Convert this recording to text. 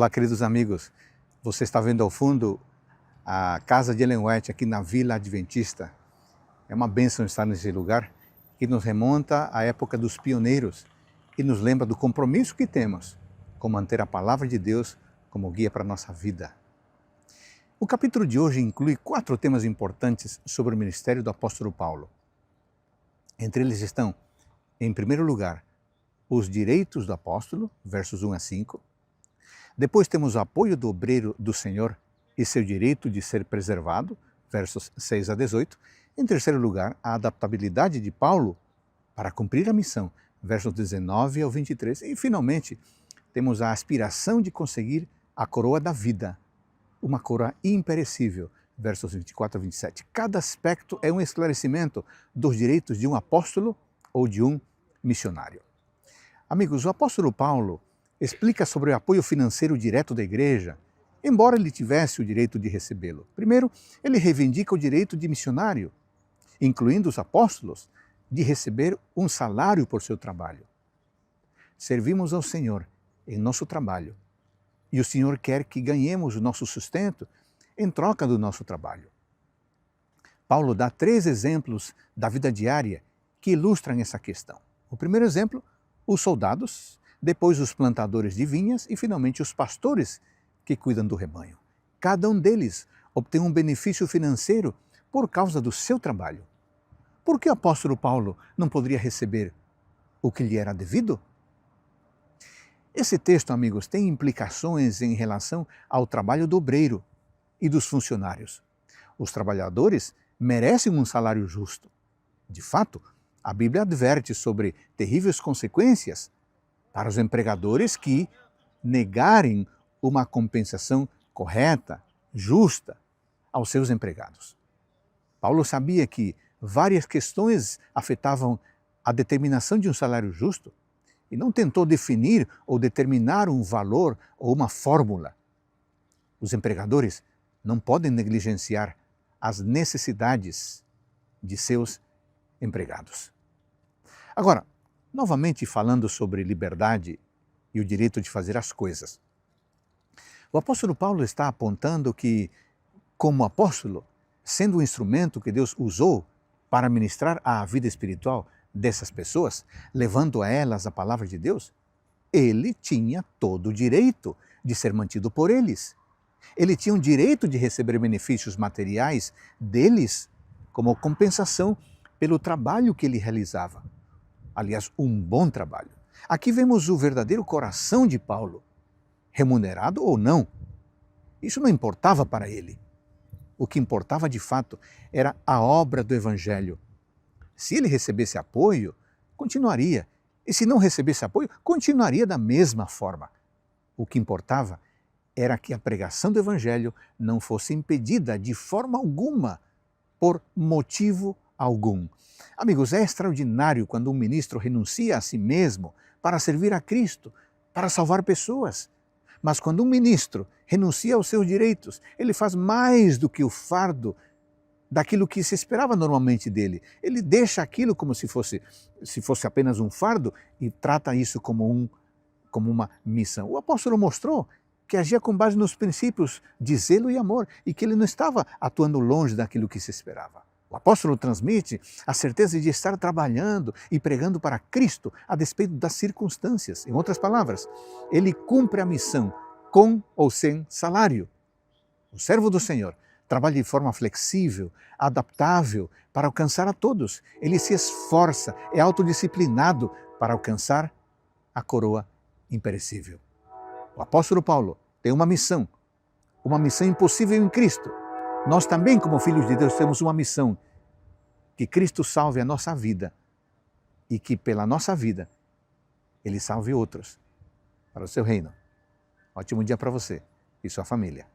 Olá, queridos amigos. Você está vendo ao fundo a casa de Ellen White aqui na Vila Adventista. É uma bênção estar nesse lugar que nos remonta à época dos pioneiros e nos lembra do compromisso que temos com manter a palavra de Deus como guia para a nossa vida. O capítulo de hoje inclui 4 temas importantes sobre o ministério do apóstolo Paulo. Entre eles estão, em primeiro lugar, os direitos do apóstolo, versos 1 a 5. Depois temos o apoio do obreiro do Senhor e seu direito de ser preservado, versos 6 a 18. Em terceiro lugar, a adaptabilidade de Paulo para cumprir a missão, versos 19 ao 23. E, finalmente, temos a aspiração de conseguir a coroa da vida, uma coroa imperecível, versos 24 a 27. Cada aspecto é um esclarecimento dos direitos de um apóstolo ou de um missionário. Amigos, o apóstolo Paulo explica sobre o apoio financeiro direto da igreja, embora ele tivesse o direito de recebê-lo. Primeiro, ele reivindica o direito de missionário, incluindo os apóstolos, de receber um salário por seu trabalho. Servimos ao Senhor em nosso trabalho, e o Senhor quer que ganhemos o nosso sustento em troca do nosso trabalho. Paulo dá 3 exemplos da vida diária que ilustram essa questão. O primeiro exemplo, os soldados, depois os plantadores de vinhas e finalmente os pastores que cuidam do rebanho. Cada um deles obtém um benefício financeiro por causa do seu trabalho. Por que o apóstolo Paulo não poderia receber o que lhe era devido? Esse texto, amigos, tem implicações em relação ao trabalho do obreiro e dos funcionários. Os trabalhadores merecem um salário justo. De fato, a Bíblia adverte sobre terríveis consequências para os empregadores que negarem uma compensação correta, justa, aos seus empregados. Paulo sabia que várias questões afetavam a determinação de um salário justo e não tentou definir ou determinar um valor ou uma fórmula. Os empregadores não podem negligenciar as necessidades de seus empregados. Agora, novamente falando sobre liberdade e o direito de fazer as coisas. O apóstolo Paulo está apontando que, como apóstolo, sendo um instrumento que Deus usou para ministrar a vida espiritual dessas pessoas, levando a elas a palavra de Deus, ele tinha todo o direito de ser mantido por eles. Ele tinha o direito de receber benefícios materiais deles como compensação pelo trabalho que ele realizava. Aliás, um bom trabalho. Aqui vemos o verdadeiro coração de Paulo, remunerado ou não. Isso não importava para ele. O que importava de fato era a obra do Evangelho. Se ele recebesse apoio, continuaria. E se não recebesse apoio, continuaria da mesma forma. O que importava era que a pregação do Evangelho não fosse impedida de forma alguma, por motivo algum. Amigos, é extraordinário quando um ministro renuncia a si mesmo para servir a Cristo, para salvar pessoas. Mas quando um ministro renuncia aos seus direitos, ele faz mais do que o fardo daquilo que se esperava normalmente dele. Ele deixa aquilo como se fosse apenas um fardo e trata isso como uma missão. O apóstolo mostrou que agia com base nos princípios de zelo e amor e que ele não estava atuando longe daquilo que se esperava. O apóstolo transmite a certeza de estar trabalhando e pregando para Cristo a despeito das circunstâncias. Em outras palavras, ele cumpre a missão com ou sem salário. O servo do Senhor trabalha de forma flexível, adaptável para alcançar a todos. Ele se esforça, é autodisciplinado para alcançar a coroa imperecível. O apóstolo Paulo tem uma missão impossível em Cristo. Nós também, como filhos de Deus, temos uma missão, que Cristo salve a nossa vida e que pela nossa vida Ele salve outros para o seu reino. Ótimo dia para você e sua família.